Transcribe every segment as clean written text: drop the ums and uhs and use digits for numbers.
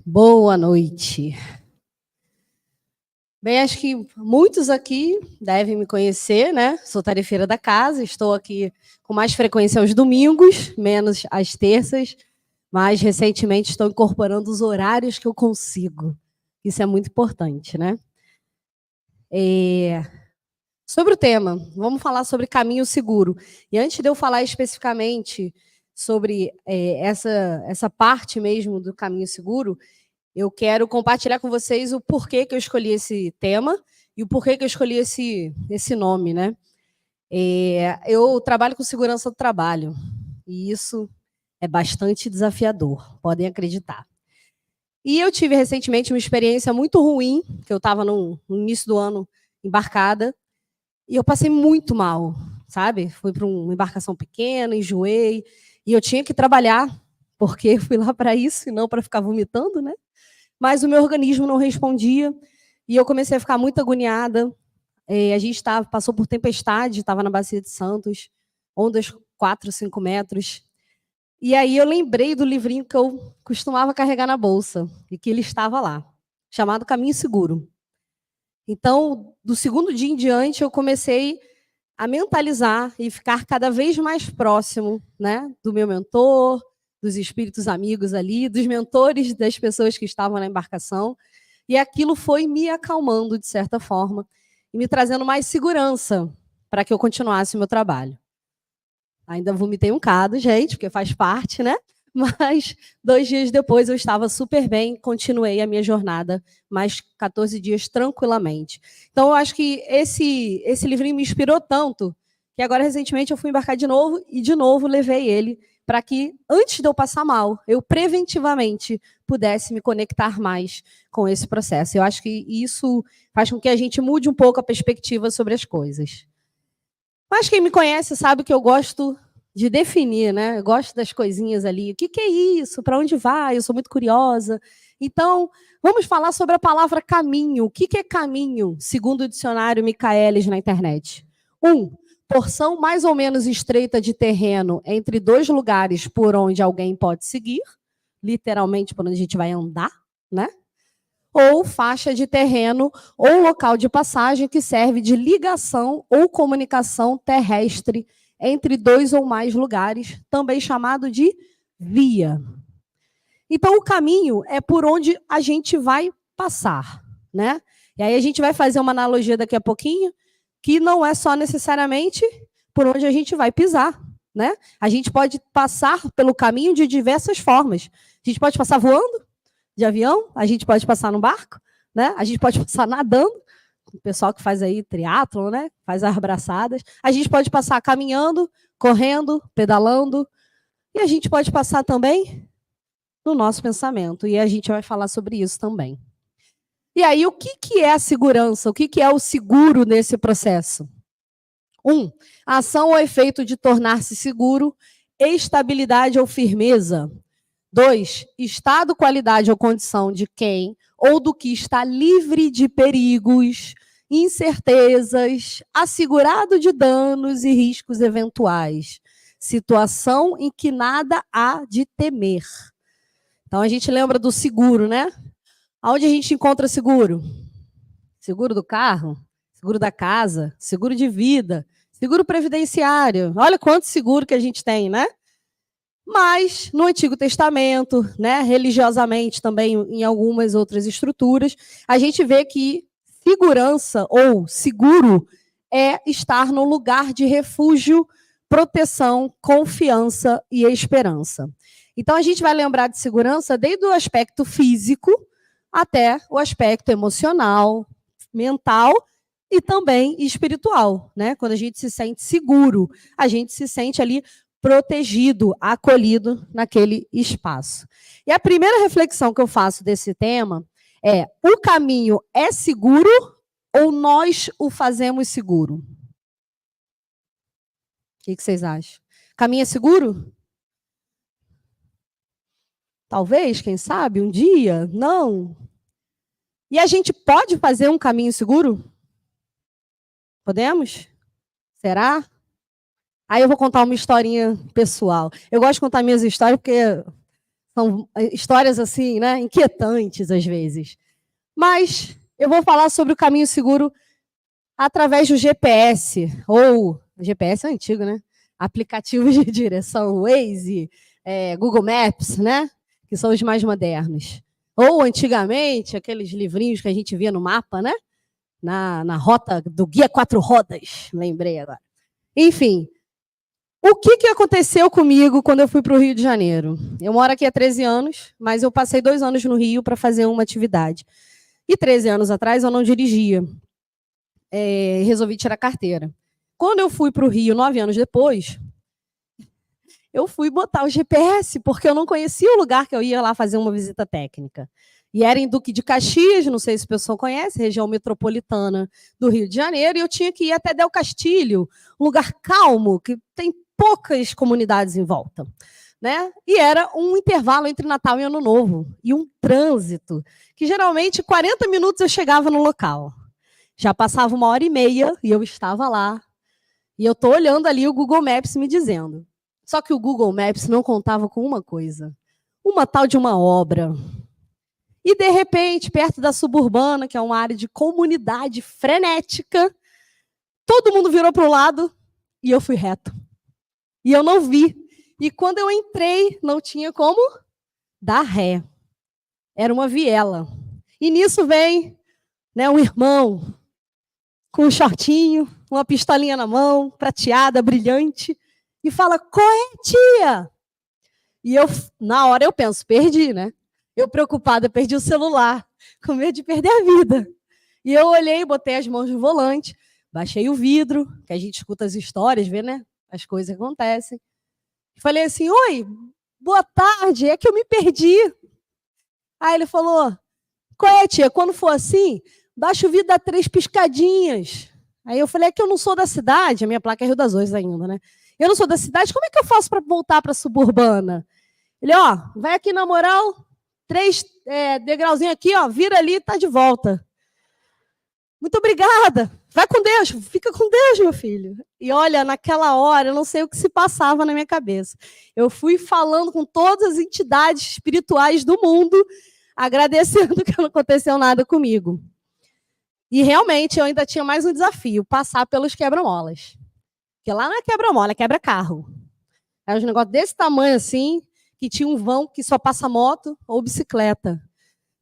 Boa noite. Bem, acho que muitos aqui devem me conhecer, né? Sou tarefeira da casa, estou aqui com mais frequência aos domingos, menos às terças, mas recentemente estou incorporando os horários que eu consigo. Isso é muito importante, né? Sobre o tema, vamos falar sobre caminho seguro. E antes de eu falar especificamente sobre essa parte mesmo do caminho seguro, eu quero compartilhar com vocês o porquê que eu escolhi esse tema e o porquê que eu escolhi esse nome, né? Eu trabalho com segurança do trabalho e isso é bastante desafiador, podem acreditar. E eu tive recentemente uma experiência muito ruim, que eu estava no início do ano embarcada, e eu passei muito mal, sabe? Fui para uma embarcação pequena, enjoei, e eu tinha que trabalhar, porque eu fui lá para isso e não para ficar vomitando, né? Mas o meu organismo não respondia e eu comecei a ficar muito agoniada. A gente passou por tempestade, estava na Bacia de Santos, ondas 4, 5 metros. E aí eu lembrei do livrinho que eu costumava carregar na bolsa e que ele estava lá, chamado Caminho Seguro. Então, do segundo dia em diante, eu comecei a mentalizar e ficar cada vez mais próximo, né, do meu mentor, dos espíritos amigos ali, dos mentores das pessoas que estavam na embarcação. E aquilo foi me acalmando, de certa forma, e me trazendo mais segurança para que eu continuasse o meu trabalho. Ainda vomitei um bocado, gente, porque faz parte, né? Mas 2 dias depois eu estava super bem, continuei a minha jornada mais 14 dias tranquilamente. Então, eu acho que esse livrinho me inspirou tanto que agora, recentemente, eu fui embarcar de novo e, de novo, levei ele para que, antes de eu passar mal, eu preventivamente pudesse me conectar mais com esse processo. Eu acho que isso faz com que a gente mude um pouco a perspectiva sobre as coisas. Mas quem me conhece sabe que eu gosto de definir, né? Eu gosto das coisinhas ali. O que é isso? Para onde vai? Eu sou muito curiosa. Então, vamos falar sobre a palavra caminho. O que é caminho, segundo o dicionário Michaelis na internet? 1. Porção mais ou menos estreita de terreno entre 2 lugares por onde alguém pode seguir, literalmente por onde a gente vai andar, né? Ou faixa de terreno ou local de passagem que serve de ligação ou comunicação terrestre entre 2 ou mais lugares, também chamado de via. Então, o caminho é por onde a gente vai passar, né? E aí a gente vai fazer uma analogia daqui a pouquinho, que não é só necessariamente por onde a gente vai pisar, né? A gente pode passar pelo caminho de diversas formas. A gente pode passar voando, de avião, a gente pode passar no barco, né? A gente pode passar nadando, o pessoal que faz aí triatlon, né? Faz as braçadas. A gente pode passar caminhando, correndo, pedalando. E a gente pode passar também no nosso pensamento. E a gente vai falar sobre isso também. E aí, o que é a segurança? O que é o seguro nesse processo? 1. A ação ou efeito de tornar-se seguro, estabilidade ou firmeza. 2. Estado, qualidade ou condição de quem ou do que está livre de perigos, incertezas, assegurado de danos e riscos eventuais. Situação em que nada há de temer. Então, a gente lembra do seguro, né? Aonde a gente encontra seguro? Seguro do carro, seguro da casa, seguro de vida, seguro previdenciário. Olha quanto seguro que a gente tem, né? Mas no Antigo Testamento, né, religiosamente também em algumas outras estruturas, a gente vê que segurança ou seguro é estar no lugar de refúgio, proteção, confiança e esperança. Então a gente vai lembrar de segurança desde o aspecto físico até o aspecto emocional, mental e também espiritual, né? Quando a gente se sente seguro, a gente se sente ali protegido, acolhido naquele espaço. E a primeira reflexão que eu faço desse tema é: o caminho é seguro ou nós o fazemos seguro? O que vocês acham? Caminho é seguro? Talvez, quem sabe, um dia? Não. E a gente pode fazer um caminho seguro? Podemos? Será? Aí eu vou contar uma historinha pessoal. Eu gosto de contar minhas histórias porque São histórias assim, né, inquietantes às vezes. Mas eu vou falar sobre o caminho seguro através do GPS, ou GPS é antigo, né? Aplicativos de direção, Waze, Google Maps, né? Que são os mais modernos. Ou antigamente, aqueles livrinhos que a gente via no mapa, né? Na rota do Guia Quatro Rodas, lembrei agora. Enfim, o que aconteceu comigo quando eu fui para o Rio de Janeiro? Eu moro aqui há 13 anos, mas eu passei 2 anos no Rio para fazer uma atividade. E 13 anos atrás eu não dirigia. Resolvi tirar carteira. Quando eu fui para o Rio 9 anos depois, eu fui botar o GPS, porque eu não conhecia o lugar que eu ia lá fazer uma visita técnica. E era em Duque de Caxias, não sei se o pessoal conhece, região metropolitana do Rio de Janeiro, e eu tinha que ir até Del Castilho, um lugar calmo, que tem poucas comunidades em volta. Né? E era um intervalo entre Natal e Ano Novo, e um trânsito, que geralmente 40 minutos eu chegava no local. Já passava 1h30 e eu estava lá. E eu estou olhando ali o Google Maps me dizendo. Só que o Google Maps não contava com uma coisa. Uma tal de uma obra. E, de repente, perto da Suburbana, que é uma área de comunidade frenética, todo mundo virou para o lado e eu fui reto. E eu não vi. E quando eu entrei, não tinha como dar ré. Era uma viela. E nisso vem, né, um irmão com um shortinho, uma pistolinha na mão, prateada, brilhante, e fala, qual é, tia? E eu, na hora eu penso, perdi, né? Eu preocupada, perdi o celular, com medo de perder a vida. E eu olhei, botei as mãos no volante, baixei o vidro, que a gente escuta as histórias, vê, né? As coisas acontecem. E falei assim, oi, boa tarde, é que eu me perdi. Aí ele falou, qual é, tia? Quando for assim, baixa o vidro, dá 3 piscadinhas. Aí eu falei, é que eu não sou da cidade, a minha placa é Rio das Ostras ainda, né? Eu não sou da cidade, como é que eu faço para voltar para a Suburbana? Ele, ó, vai aqui na moral, 3 degrauzinhos aqui, ó, vira ali e tá de volta. Muito obrigada. Vai com Deus, fica com Deus, meu filho. E olha, naquela hora, eu não sei o que se passava na minha cabeça. Eu fui falando com todas as entidades espirituais do mundo, agradecendo que não aconteceu nada comigo. E realmente eu ainda tinha mais um desafio, passar pelos quebra-molas. Porque lá não é quebra-mola, é quebra-carro. É um negócio desse tamanho assim, que tinha um vão que só passa moto ou bicicleta.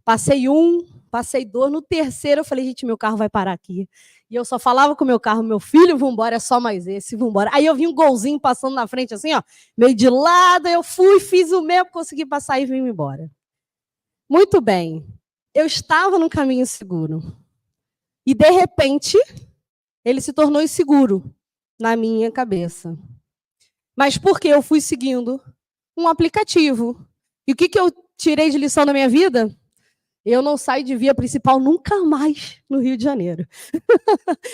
Passei 1, passei 2, no terceiro eu falei, gente, meu carro vai parar aqui. E eu só falava com o meu carro, meu filho, vambora, é só mais esse, vambora. Aí eu vi um golzinho passando na frente assim, ó, meio de lado, eu fui, fiz o mesmo, consegui passar e vim embora. Muito bem, eu estava no caminho seguro. E, de repente, ele se tornou inseguro na minha cabeça. Mas porque eu fui seguindo um aplicativo. E o que eu tirei de lição na minha vida? Eu não saio de via principal nunca mais no Rio de Janeiro.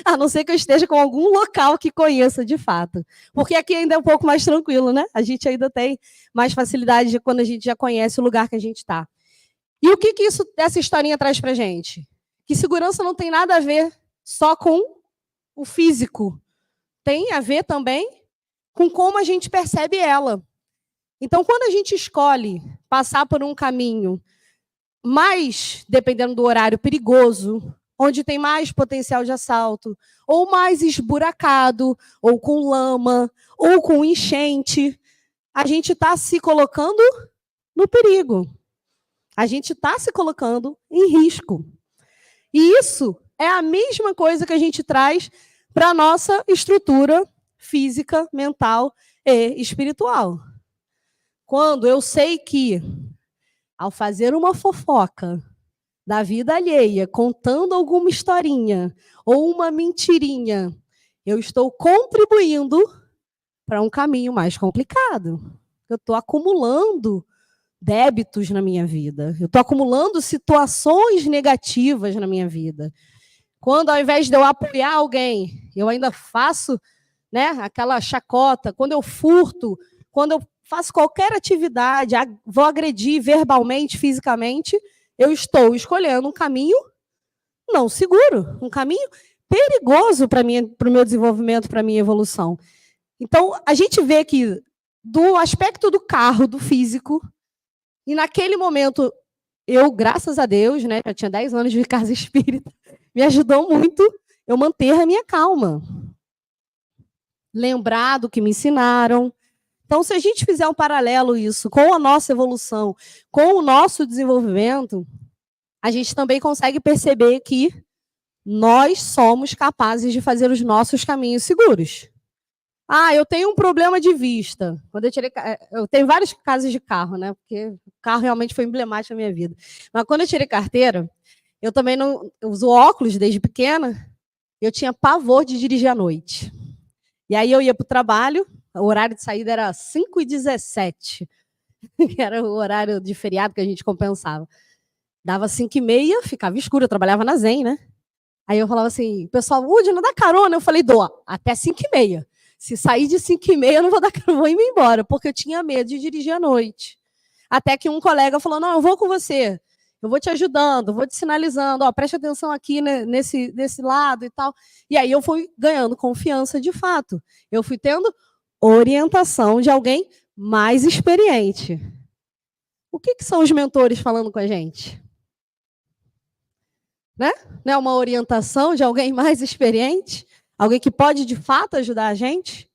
A não ser que eu esteja com algum local que conheça de fato. Porque aqui ainda é um pouco mais tranquilo, né? A gente ainda tem mais facilidade de quando a gente já conhece o lugar que a gente está. E o que essa historinha traz para a gente? Que segurança não tem nada a ver só com o físico. Tem a ver também com como a gente percebe ela. Então, quando a gente escolhe passar por um caminho mais, dependendo do horário, perigoso, onde tem mais potencial de assalto, ou mais esburacado, ou com lama, ou com enchente, a gente está se colocando no perigo. A gente está se colocando em risco. E isso é a mesma coisa que a gente traz para a nossa estrutura física, mental e espiritual. Quando eu sei que, ao fazer uma fofoca da vida alheia, contando alguma historinha ou uma mentirinha, eu estou contribuindo para um caminho mais complicado. Eu estou acumulando débitos na minha vida. Eu estou acumulando situações negativas na minha vida. Quando, ao invés de eu apoiar alguém, eu ainda faço, né, aquela chacota, quando eu furto, quando eu faço qualquer atividade, vou agredir verbalmente, fisicamente, eu estou escolhendo um caminho não seguro, um caminho perigoso para o meu desenvolvimento, para a minha evolução. Então, a gente vê que, do aspecto do carro, do físico, E naquele momento, eu, graças a Deus, né, já tinha 10 anos de casa espírita, me ajudou muito eu manter a minha calma. Lembrar do que me ensinaram. Então, se a gente fizer um paralelo isso com a nossa evolução, com o nosso desenvolvimento, a gente também consegue perceber que nós somos capazes de fazer os nossos caminhos seguros. Ah, eu tenho um problema de vista. Quando eu tenho vários casos de carro, né? Porque o carro realmente foi emblemático na minha vida. Mas quando eu tirei carteira, eu também não eu uso óculos desde pequena. Eu tinha pavor de dirigir à noite. E aí eu ia para o trabalho, o horário de saída era 5h17, que era o horário de feriado que a gente compensava. Dava 5h30, ficava escuro, eu trabalhava na Zen, né? Aí eu falava assim, pessoal, Woody, não dá carona? Eu falei, dou, até 5h30. Se sair de 5h30, eu não vou dar carona, vou ir embora, porque eu tinha medo de dirigir à noite. Até que um colega falou, não, eu vou com você, eu vou te ajudando, vou te sinalizando, ó, preste atenção aqui nesse lado e tal. E aí eu fui ganhando confiança de fato. Eu fui tendo orientação de alguém mais experiente. O que são os mentores falando com a gente? Né? Não é uma orientação de alguém mais experiente? Alguém que pode, de fato, ajudar a gente?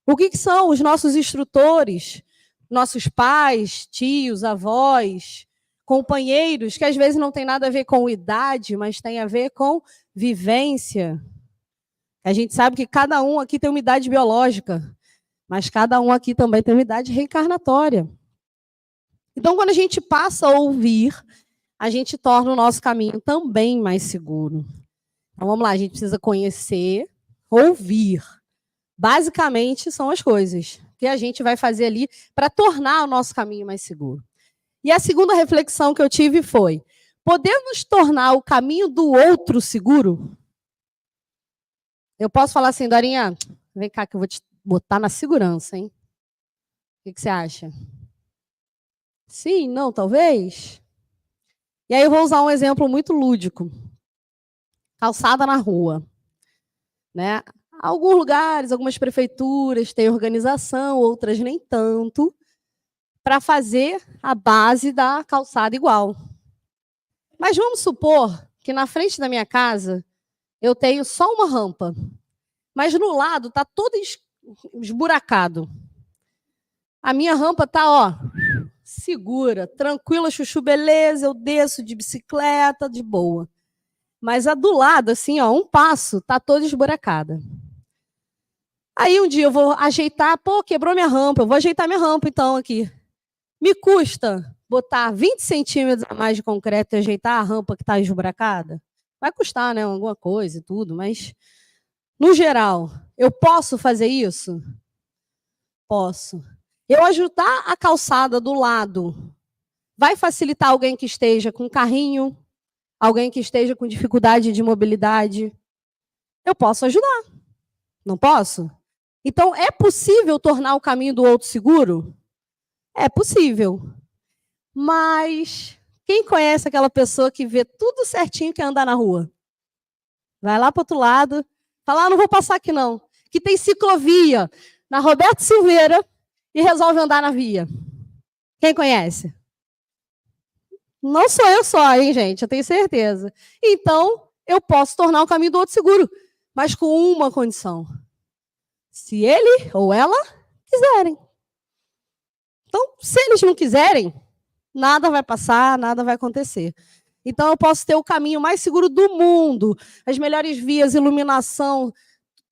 O que são os nossos instrutores? Nossos pais, tios, avós, companheiros, que às vezes não tem nada a ver com idade, mas tem a ver com vivência. A gente sabe que cada um aqui tem uma idade biológica, mas cada um aqui também tem uma idade reencarnatória. Então, quando a gente passa a ouvir, a gente torna o nosso caminho também mais seguro. Então, vamos lá, a gente precisa conhecer, ouvir. Basicamente, são as coisas que a gente vai fazer ali para tornar o nosso caminho mais seguro. E a segunda reflexão que eu tive foi, podemos tornar o caminho do outro seguro? Eu posso falar assim, Dorinha, vem cá que eu vou te botar na segurança, hein? O que você acha? Sim, não, talvez? E aí eu vou usar um exemplo muito lúdico. Calçada na rua. Né? Alguns lugares, algumas prefeituras têm organização, outras nem tanto, para fazer a base da calçada igual. Mas vamos supor que na frente da minha casa eu tenho só uma rampa, mas no lado está todo esburacado. A minha rampa está, ó, segura, tranquila, chuchu, beleza, eu desço de bicicleta, de boa. Mas a do lado, assim, ó, um passo, está toda esburacada. Aí um dia eu vou ajeitar, pô, quebrou minha rampa, eu vou ajeitar minha rampa então aqui. Me custa botar 20 centímetros a mais de concreto e ajeitar a rampa que está esburacada? Vai custar, né, alguma coisa e tudo, mas no geral, eu posso fazer isso? Posso. Eu ajustar a calçada do lado vai facilitar alguém que esteja com carrinho, alguém que esteja com dificuldade de mobilidade? Eu posso ajudar, não posso? Então, é possível tornar o caminho do outro seguro? É possível. Mas quem conhece aquela pessoa que vê tudo certinho que andar na rua? Vai lá para o outro lado, fala, não vou passar aqui não. Que tem ciclovia na Roberto Silveira e resolve andar na via. Quem conhece? Não sou eu só, hein, gente? Eu tenho certeza. Então, eu posso tornar o caminho do outro seguro, mas com uma condição. Se ele ou ela quiserem. Então, se eles não quiserem, nada vai passar, nada vai acontecer. Então, eu posso ter o caminho mais seguro do mundo, as melhores vias, iluminação,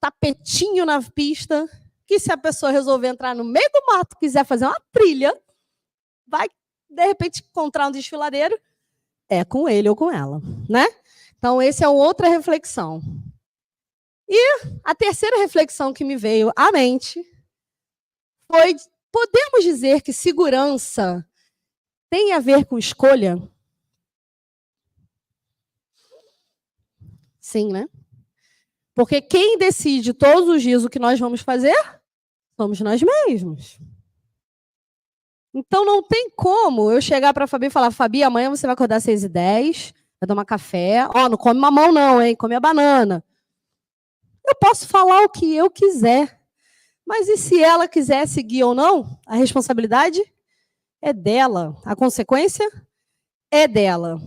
tapetinho na pista, que se a pessoa resolver entrar no meio do mato, quiser fazer uma trilha, vai, de repente, encontrar um desfiladeiro, é com ele ou com ela, né? Então, essa é outra reflexão. E a terceira reflexão que me veio à mente foi, podemos dizer que segurança tem a ver com escolha? Sim, né? Porque quem decide todos os dias o que nós vamos fazer somos nós mesmos. Então não tem como eu chegar para a Fabi e falar, Fabi, amanhã você vai acordar às 6h10, vai tomar café. Ó, não come mamão não, hein? Come a banana. Eu posso falar o que eu quiser. Mas e se ela quiser seguir ou não, a responsabilidade é dela. A consequência é dela.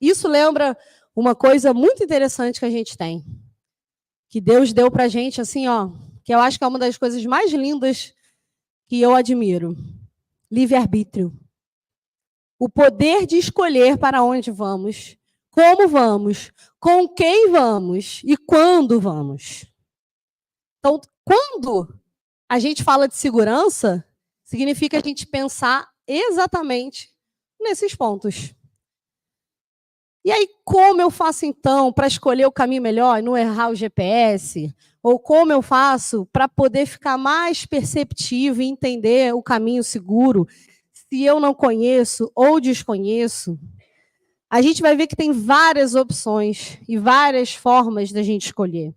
Isso lembra uma coisa muito interessante que a gente tem, que Deus deu para a gente, assim, ó, que eu acho que é uma das coisas mais lindas que eu admiro. Livre-arbítrio. O poder de escolher para onde vamos, como vamos, com quem vamos e quando vamos. Então, quando a gente fala de segurança, significa a gente pensar exatamente nesses pontos. E aí, como eu faço, então, para escolher o caminho melhor e não errar o GPS? Ou como eu faço para poder ficar mais perceptivo e entender o caminho seguro, se eu não conheço ou desconheço? A gente vai ver que tem várias opções e várias formas da gente escolher.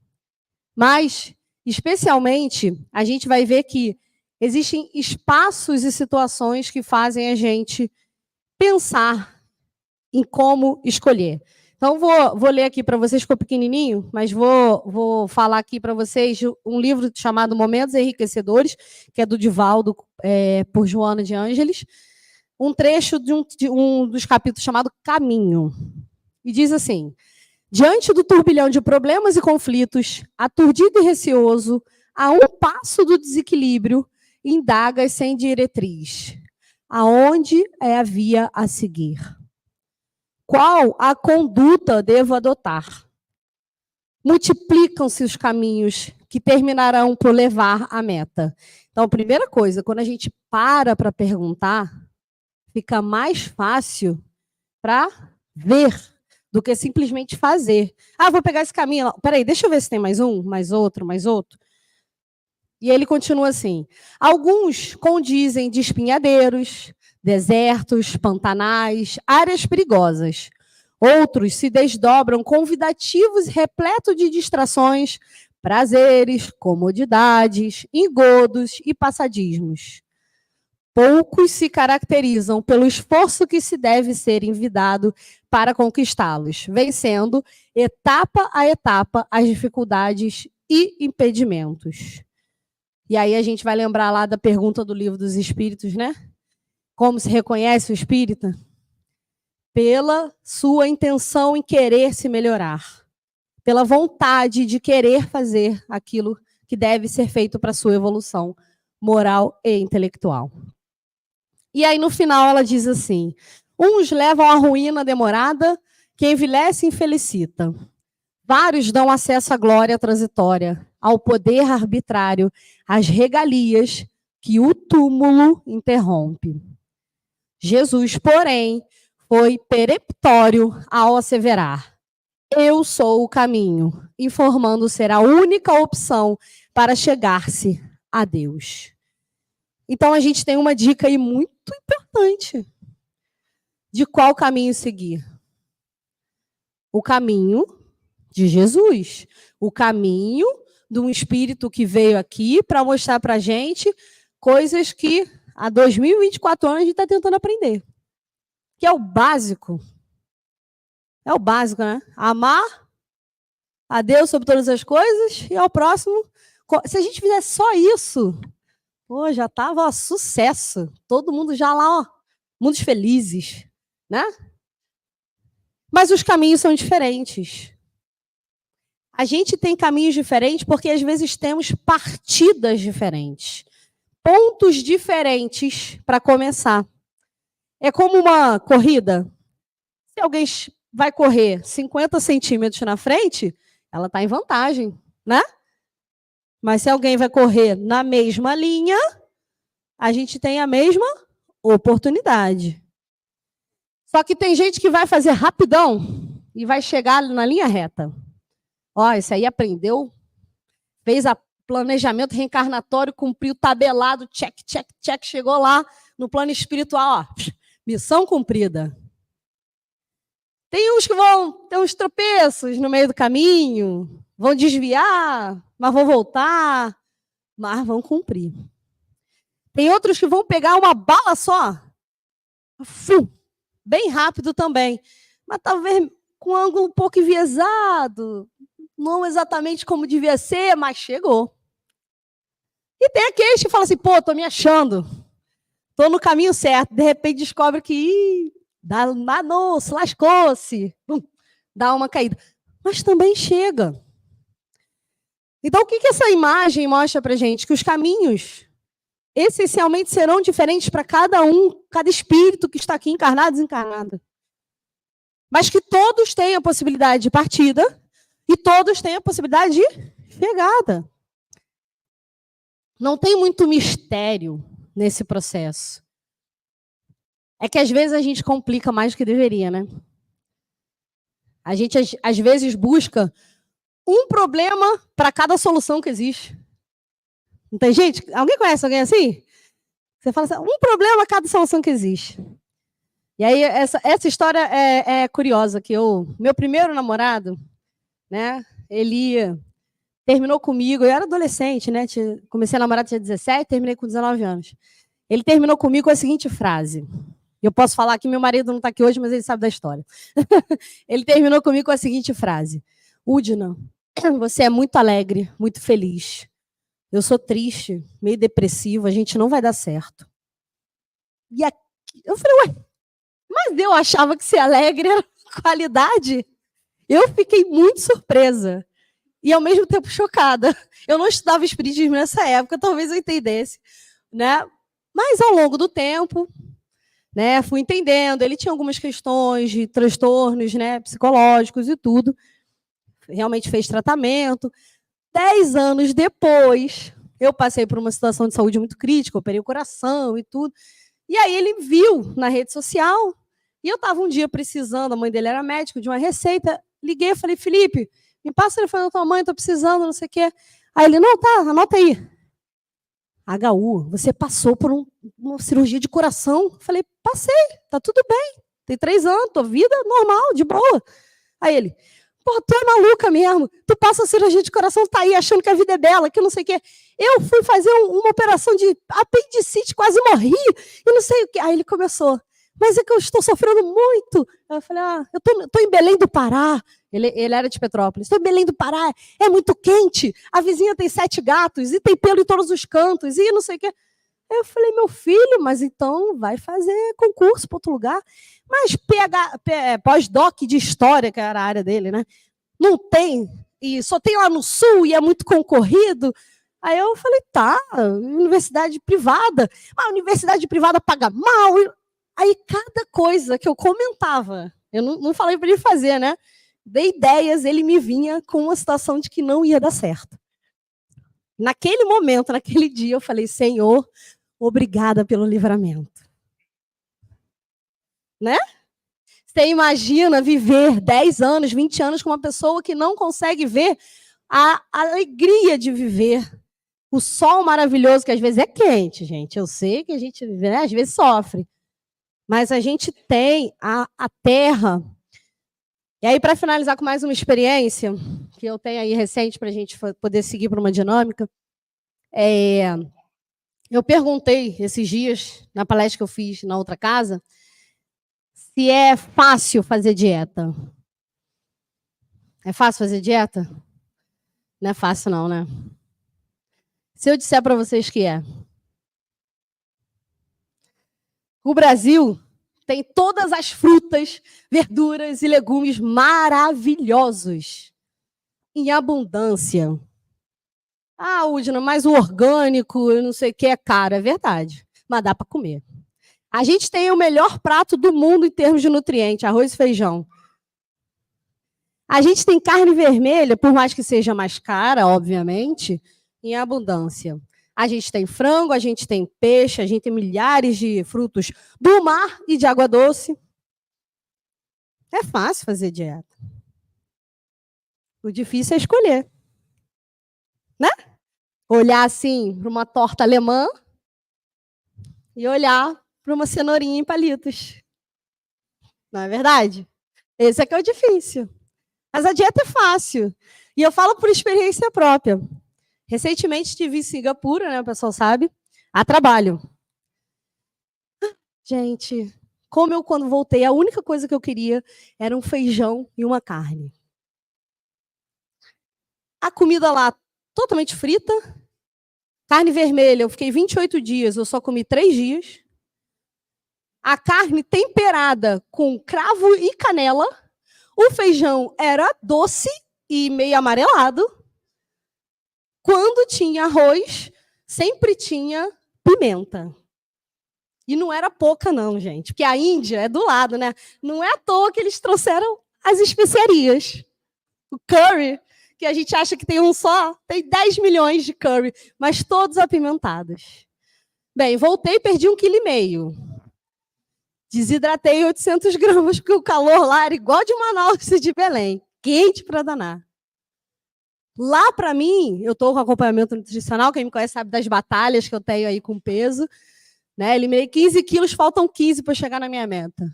Mas, especialmente, a gente vai ver que existem espaços e situações que fazem a gente pensar em como escolher. Então, vou ler aqui para vocês, ficou pequenininho, mas vou falar aqui para vocês um livro chamado Momentos Enriquecedores, que é do Divaldo, por Joana de Ângeles, um trecho de um dos capítulos chamado Caminho. E diz assim: diante do turbilhão de problemas e conflitos, aturdido e receoso, a um passo do desequilíbrio, indagas sem diretriz. Aonde é a via a seguir? Qual a conduta devo adotar? Multiplicam-se os caminhos que terminarão por levar à meta. Então, primeira coisa, quando a gente para perguntar, fica mais fácil para ver do que simplesmente fazer. Ah, vou pegar esse caminho. Peraí, deixa eu ver se tem mais um, mais outro, mais outro. E ele continua assim: alguns condizem de espinhadeiros, desertos, pantanais, áreas perigosas. Outros se desdobram convidativos repletos de distrações, prazeres, comodidades, engodos e passadismos. Poucos se caracterizam pelo esforço que se deve ser envidado para conquistá-los, vencendo, etapa a etapa, as dificuldades e impedimentos. E aí a gente vai lembrar lá da pergunta do Livro dos Espíritos, né? Como se reconhece o espírita? Pela sua intenção em querer se melhorar, pela vontade de querer fazer aquilo que deve ser feito para a sua evolução moral e intelectual. E aí, no final, ela diz assim: uns levam à ruína demorada, que envelhece e infelicita. Vários dão acesso à glória transitória, ao poder arbitrário, às regalias que o túmulo interrompe. Jesus, porém, foi peremptório ao asseverar: eu sou o caminho, informando ser a única opção para chegar-se a Deus. Então, a gente tem uma dica aí muito importante de qual caminho seguir. O caminho de Jesus. O caminho de um espírito que veio aqui para mostrar para a gente coisas que há 2024 anos a gente está tentando aprender. Que é o básico. É o básico, né? Amar a Deus sobre todas as coisas e ao próximo. Se a gente fizesse só isso, pô, já estava sucesso. Todo mundo já lá, ó, mundos felizes, né? Mas os caminhos são diferentes. A gente tem caminhos diferentes porque às vezes temos partidas diferentes. Pontos diferentes para começar. É como uma corrida. Se alguém vai correr 50 centímetros na frente, ela está em vantagem, né? Mas se alguém vai correr na mesma linha, a gente tem a mesma oportunidade. Só que tem gente que vai fazer rapidão e vai chegar na linha reta. Ó, esse aí aprendeu, fez o planejamento reencarnatório, cumpriu o tabelado, check, check, check, chegou lá no plano espiritual, ó, missão cumprida. Tem uns que vão ter uns tropeços no meio do caminho, vão desviar, mas vão voltar, mas vão cumprir. Tem outros que vão pegar uma bala só, bem rápido também, mas talvez com um ângulo um pouco enviesado, não exatamente como devia ser, mas chegou. E tem aqueles que falam assim, pô, tô me achando. Estou no caminho certo. De repente descobre que danou-se, lascou-se. Dá uma caída. Mas também chega. Então, o que essa imagem mostra para a gente? Que os caminhos, essencialmente, serão diferentes para cada um, cada espírito que está aqui encarnado e desencarnado. Mas que todos têm a possibilidade de partida e todos têm a possibilidade de chegada. Não tem muito mistério nesse processo. É que às vezes a gente complica mais do que deveria, né? A gente às vezes busca um problema para cada solução que existe. Não tem gente? Alguém conhece alguém assim? Você fala assim, um problema a cada solução que existe. E aí essa história é curiosa, que meu primeiro namorado, né, ele terminou comigo, eu era adolescente, né, comecei a namorar, tinha 17, terminei com 19 anos. Ele terminou comigo com a seguinte frase. Eu posso falar que meu marido não está aqui hoje, mas ele sabe da história. Ele terminou comigo com a seguinte frase. Udina, você é muito alegre, muito feliz. Eu sou triste, meio depressivo, a gente não vai dar certo. E aqui, eu falei, ué, mas eu achava que ser alegre era qualidade. Eu fiquei muito surpresa. E ao mesmo tempo chocada. Eu não estudava espiritismo nessa época, talvez eu entendesse, né? Mas ao longo do tempo, né, fui entendendo. Ele tinha algumas questões de transtornos, né, psicológicos e tudo. Realmente fez tratamento. 10 anos depois, eu passei por uma situação de saúde muito crítica, operei o coração e tudo. E aí ele viu na rede social, e eu estava um dia precisando, a mãe dele era médica, de uma receita. Liguei e falei, Felipe, me passa o telefone da tua mãe, estou precisando, não sei o quê. Aí ele, não, tá, anota aí. HU, você passou por uma cirurgia de coração? Eu falei, passei, tá tudo bem. Tem 3 anos, tô vida normal, de boa. Aí ele, pô, tu é maluca mesmo. Tu passa a cirurgia de coração, tá aí achando que a vida é bela, que não sei o quê. Eu fui fazer uma operação de apendicite, quase morri, e não sei o quê. Aí ele começou, mas é que eu estou sofrendo muito. Aí eu falei, eu tô em Belém do Pará. Ele era de Petrópolis. Estou em Belém do Pará, é muito quente. A vizinha tem 7 gatos e tem pelo em todos os cantos e não sei o quê. Aí eu falei, meu filho, mas então vai fazer concurso para outro lugar. Mas pós-doc de história, que era a área dele, né? Não tem, e só tem lá no sul e é muito concorrido. Aí eu falei, tá, universidade privada. A universidade privada paga mal. Aí cada coisa que eu comentava, eu não falei para ele fazer, né? Dei ideias, ele me vinha com uma situação de que não ia dar certo. Naquele momento, naquele dia, eu falei, Senhor, obrigada pelo livramento. Né? Você imagina viver 10 anos, 20 anos com uma pessoa que não consegue ver a alegria de viver. O sol maravilhoso, que às vezes é quente, gente. Eu sei que a gente, né, às vezes sofre. Mas a gente tem a terra. E aí, para finalizar com mais uma experiência, que eu tenho aí recente para a gente poder seguir para uma dinâmica, eu perguntei esses dias, na palestra que eu fiz na outra casa, se é fácil fazer dieta. É fácil fazer dieta? Não é fácil não, né? Se eu disser para vocês que é. O Brasil tem todas as frutas, verduras e legumes maravilhosos, em abundância. Udina, mas o orgânico, eu não sei o que, é caro. É verdade, mas dá para comer. A gente tem o melhor prato do mundo em termos de nutriente, arroz e feijão. A gente tem carne vermelha, por mais que seja mais cara, obviamente, em abundância. A gente tem frango, a gente tem peixe, a gente tem milhares de frutos do mar e de água doce. É fácil fazer dieta. O difícil é escolher. Né? Olhar assim para uma torta alemã e olhar para uma cenourinha em palitos. Não é verdade? Esse é que é o difícil. Mas a dieta é fácil. E eu falo por experiência própria. Recentemente estive em Singapura, né, o pessoal sabe, a trabalho. Gente, como eu quando voltei, a única coisa que eu queria era um feijão e uma carne. A comida lá, totalmente frita. Carne vermelha, eu fiquei 28 dias, eu só comi 3 dias. a carne temperada com cravo e canela, o feijão era doce e meio amarelado. Quando tinha arroz, sempre tinha pimenta. E não era pouca não, gente, porque a Índia é do lado, né? Não é à toa que eles trouxeram as especiarias. O curry, que a gente acha que tem um só, tem 10 milhões de curry, mas todos apimentados. Bem, voltei e perdi 1,5 kg. Desidratei 800 gramas, porque o calor lá era igual de Manaus e de Belém. Quente para danar. Lá, para mim, eu estou com acompanhamento nutricional, quem me conhece sabe das batalhas que eu tenho aí com peso. Né? Eliminei 15 quilos, faltam 15 para chegar na minha meta.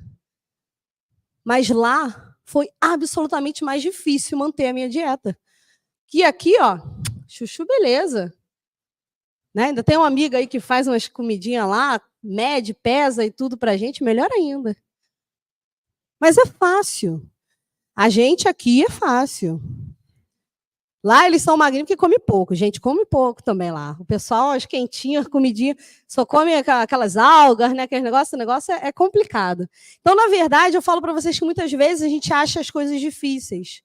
Mas lá foi absolutamente mais difícil manter a minha dieta. Que aqui, ó, chuchu, beleza. Né? Ainda tem uma amiga aí que faz umas comidinhas lá, mede, pesa e tudo pra gente, melhor ainda. Mas é fácil. A gente aqui é fácil. Lá eles são magrinhos porque come pouco. Gente, come pouco também lá. O pessoal, as quentinhas, comidinha, só come aquelas algas, né? Aquele negócio, o negócio é complicado. Então, na verdade, eu falo para vocês que muitas vezes a gente acha as coisas difíceis.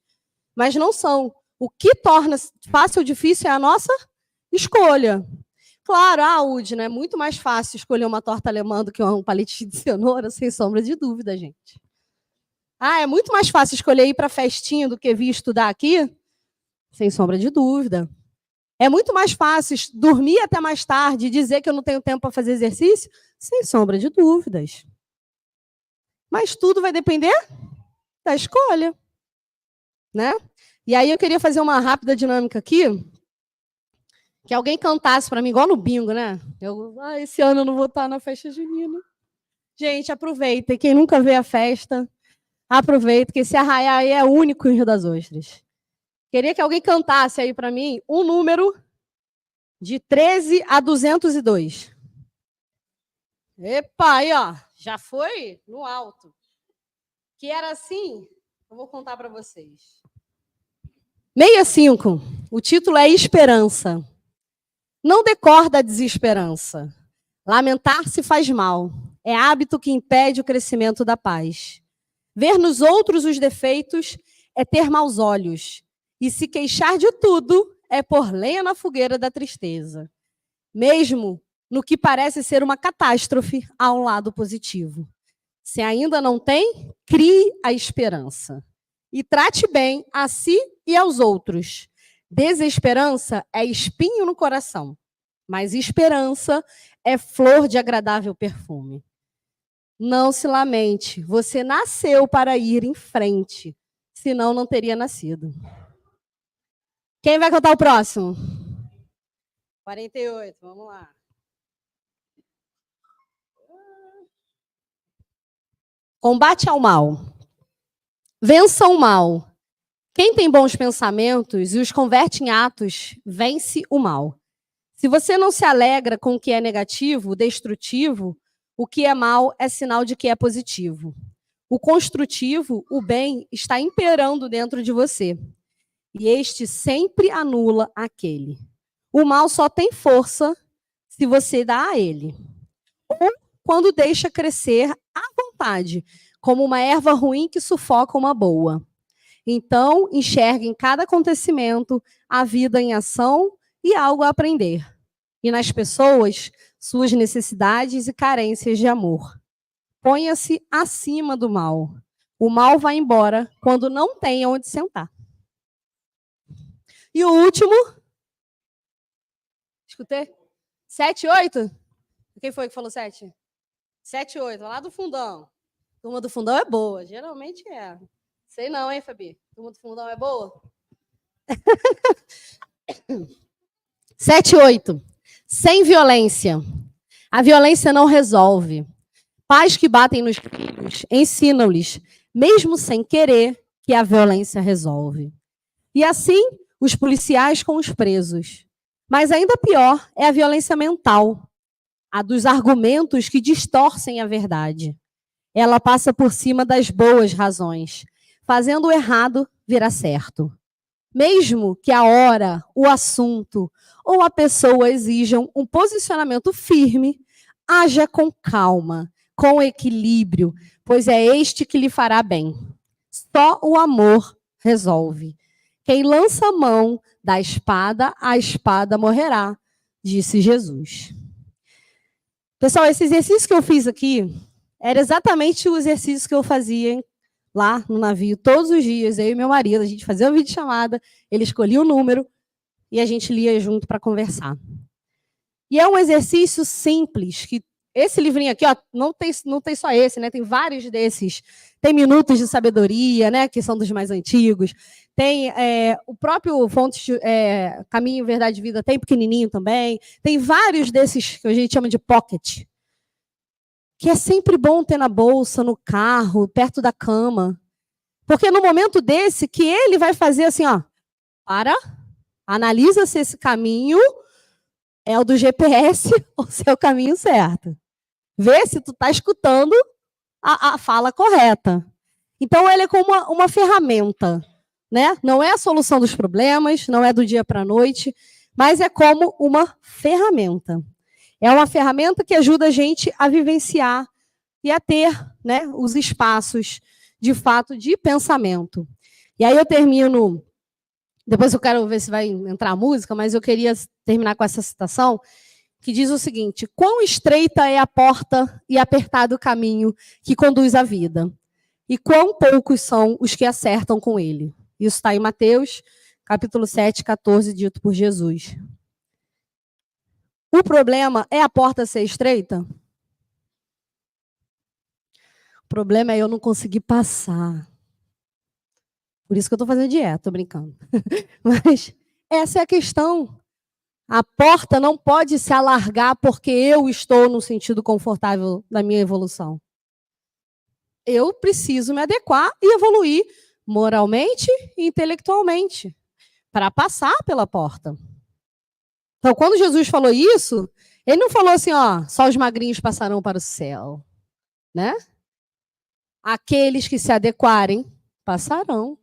Mas não são. O que torna fácil ou difícil é a nossa escolha. Claro, Udi, né? É muito mais fácil escolher uma torta alemã do que um palitinho de cenoura, sem sombra de dúvida, gente. É muito mais fácil escolher ir para a festinha do que vir estudar aqui? Sem sombra de dúvida. É muito mais fácil dormir até mais tarde e dizer que eu não tenho tempo para fazer exercício? Sem sombra de dúvidas. Mas tudo vai depender da escolha. Né? E aí eu queria fazer uma rápida dinâmica aqui, que alguém cantasse para mim, igual no bingo, né? Esse ano eu não vou estar na festa junina. Gente, aproveita. E quem nunca vê a festa, aproveita, que esse arraiá aí é único em Rio das Ostras. Queria que alguém cantasse aí para mim um número de 13 a 202. Epa, aí, ó. Já foi no alto. Que era assim, eu vou contar para vocês. 65. O título é Esperança. Não decorda a desesperança. Lamentar-se faz mal. É hábito que impede o crescimento da paz. Ver nos outros os defeitos é ter maus olhos. E se queixar de tudo é pôr lenha na fogueira da tristeza. Mesmo no que parece ser uma catástrofe, há um lado positivo. Se ainda não tem, crie a esperança. E trate bem a si e aos outros. Desesperança é espinho no coração, mas esperança é flor de agradável perfume. Não se lamente, você nasceu para ir em frente, senão não teria nascido. Quem vai cantar o próximo? 48, vamos lá. Combate ao mal. Vença o mal. Quem tem bons pensamentos e os converte em atos, vence o mal. Se você não se alegra com o que é negativo, destrutivo, o que é mal é sinal de que é positivo. O construtivo, o bem, está imperando dentro de você. E este sempre anula aquele. O mal só tem força se você dá a ele. Ou quando deixa crescer à vontade, como uma erva ruim que sufoca uma boa. Então, enxergue em cada acontecimento a vida em ação e algo a aprender. E nas pessoas, suas necessidades e carências de amor. Ponha-se acima do mal. O mal vai embora quando não tem onde sentar. E o último? Escutei? 7, 8? Quem foi que falou 7? 7, 8, lá do fundão. Turma do fundão é boa, geralmente é. Sei não, hein, Fabi? Turma do fundão é boa? 7, 8. Sem violência. A violência não resolve. Pais que batem nos filhos ensinam-lhes, mesmo sem querer, que a violência resolve. E assim, os policiais com os presos. Mas ainda pior é a violência mental, a dos argumentos que distorcem a verdade. Ela passa por cima das boas razões, fazendo o errado virar certo. Mesmo que a hora, o assunto ou a pessoa exijam um posicionamento firme, haja com calma, com equilíbrio, pois é este que lhe fará bem. Só o amor resolve. Quem lança a mão da espada, a espada morrerá, disse Jesus. Pessoal, esse exercício que eu fiz aqui era exatamente o exercício que eu fazia lá no navio todos os dias, eu e meu marido, a gente fazia uma videochamada, ele escolhia o número e a gente lia junto para conversar. E é um exercício simples, que esse livrinho aqui, ó, não tem só esse, né? Tem vários desses. Tem Minutos de Sabedoria, né? Que são dos mais antigos. Tem o próprio Fontes, Caminho, Verdade e Vida, tem pequenininho também. Tem vários desses que a gente chama de pocket, que é sempre bom ter na bolsa, no carro, perto da cama. Porque no momento desse, que ele vai fazer assim, ó, analisa se esse caminho é o do GPS ou se é o caminho certo. Vê se tu está escutando a fala correta. Então, ele é como uma ferramenta, né? Não é a solução dos problemas, não é do dia para a noite, mas é como uma ferramenta. É uma ferramenta que ajuda a gente a vivenciar e a ter, né, os espaços, de fato, de pensamento. E aí eu termino, depois eu quero ver se vai entrar a música, mas eu queria terminar com essa citação, que diz o seguinte: quão estreita é a porta e apertado o caminho que conduz à vida, e quão poucos são os que acertam com ele. Isso está em Mateus, capítulo 7, 14, dito por Jesus. O problema é a porta ser estreita? O problema é eu não conseguir passar. Por isso que eu estou fazendo dieta, estou brincando. Mas essa é a questão. A porta não pode se alargar porque eu estou no sentido confortável da minha evolução. Eu preciso me adequar e evoluir moralmente e intelectualmente para passar pela porta. Então, quando Jesus falou isso, ele não falou assim, ó, só os magrinhos passarão para o céu, né? Aqueles que se adequarem passarão.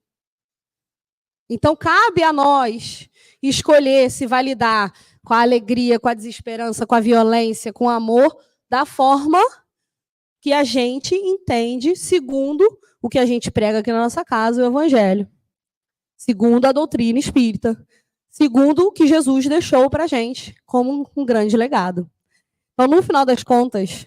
Então, cabe a nós escolher se vai lidar com a alegria, com a desesperança, com a violência, com o amor, da forma que a gente entende, segundo o que a gente prega aqui na nossa casa, o Evangelho. Segundo a doutrina espírita. Segundo o que Jesus deixou para a gente, como um grande legado. Então, no final das contas,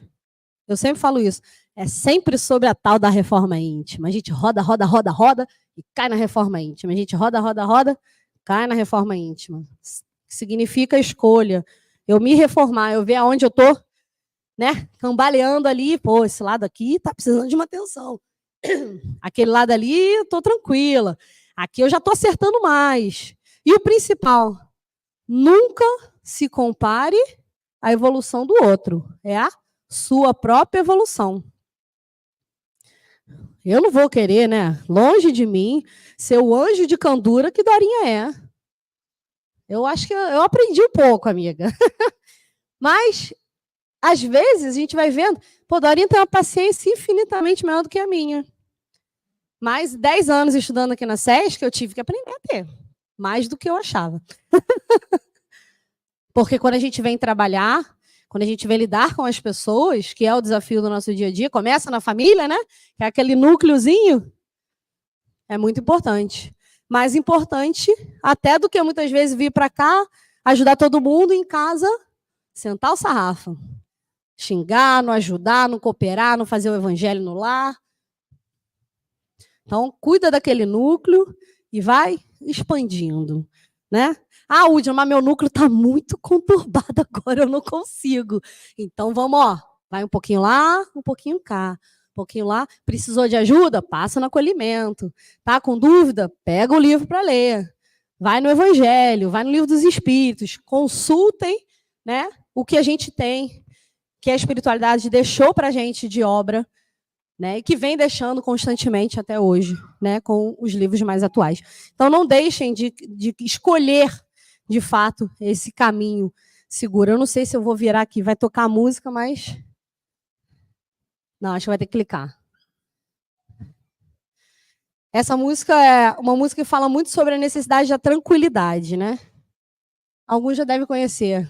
eu sempre falo isso, é sempre sobre a tal da reforma íntima. A gente roda, roda, roda, roda e cai na reforma íntima. A gente roda, roda, roda, cai na reforma íntima. Significa escolha. Eu me reformar, eu ver aonde eu estou, né, cambaleando ali, pô, esse lado aqui está precisando de uma atenção. Aquele lado ali, eu estou tranquila. Aqui eu já estou acertando mais. E o principal, nunca se compare à evolução do outro. É a sua própria evolução. Eu não vou querer, né, longe de mim, ser o anjo de candura que Dorinha é. Eu acho que eu aprendi um pouco, amiga. Mas, às vezes, a gente vai vendo, pô, Dorinha tem uma paciência infinitamente maior do que a minha. Mais 10 anos estudando aqui na SESC, eu tive que aprender a ter. Mais do que eu achava. Porque quando a gente vem trabalhar, quando a gente vem lidar com as pessoas, que é o desafio do nosso dia a dia, começa na família, né? Que é aquele núcleozinho, é muito importante. Mais importante, até do que muitas vezes vir para cá, ajudar todo mundo em casa, sentar o sarrafo. Xingar, não ajudar, não cooperar, não fazer o evangelho no lar. Então, cuida daquele núcleo e vai expandindo, né? Ah, Udina, mas meu núcleo está muito conturbado agora, eu não consigo. Então, vamos, ó, vai um pouquinho lá, um pouquinho cá. Um pouquinho lá, precisou de ajuda? Passa no acolhimento. Tá com dúvida? Pega o livro para ler. Vai no Evangelho, vai no Livro dos Espíritos. Consultem, né, o que a gente tem, que a espiritualidade deixou para a gente de obra, né, e que vem deixando constantemente até hoje, né, com os livros mais atuais. Então, não deixem de escolher, de fato, esse caminho seguro. Eu não sei se eu vou virar aqui, vai tocar a música, mas... Não, acho que vai ter que clicar. Essa música é uma música que fala muito sobre a necessidade da tranquilidade, né? Alguns já devem conhecer.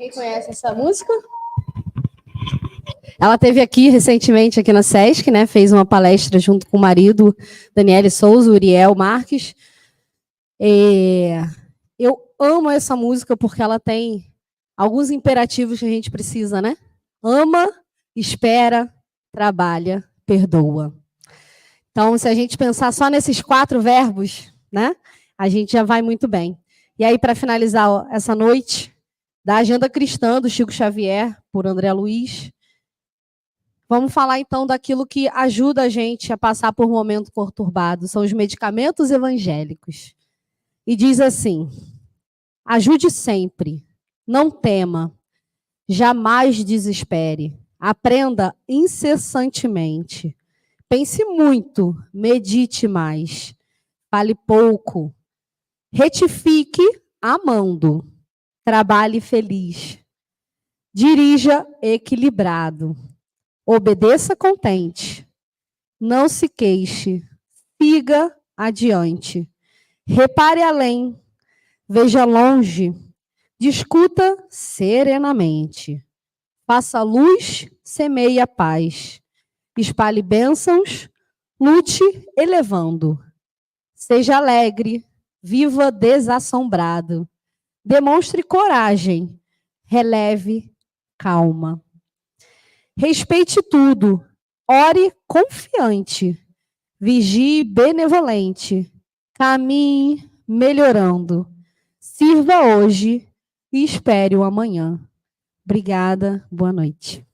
Quem conhece essa música? Ela teve aqui recentemente aqui na Sesc, né? Fez uma palestra junto com o marido Daniele Souza, Uriel Marques. Eu amo essa música porque ela tem alguns imperativos que a gente precisa, né? Ama, espera, trabalha, perdoa. Então, se a gente pensar só nesses 4 verbos, né? A gente já vai muito bem. E aí, para finalizar essa noite, da Agenda Cristã, do Chico Xavier, por André Luiz, vamos falar, então, daquilo que ajuda a gente a passar por momentos conturbados. São os medicamentos evangélicos. e diz assim: ajude sempre, não tema, jamais desespere, aprenda incessantemente, pense muito, medite mais, fale pouco, retifique amando, trabalhe feliz, dirija equilibrado, obedeça contente, não se queixe, siga adiante, repare além, veja longe, discuta serenamente, faça luz, semeie a paz, espalhe bênçãos, lute elevando, seja alegre, viva desassombrado, demonstre coragem, releve calma. Respeite tudo, ore confiante, vigie benevolente, caminhe melhorando, sirva hoje e espere o amanhã. Obrigada, boa noite.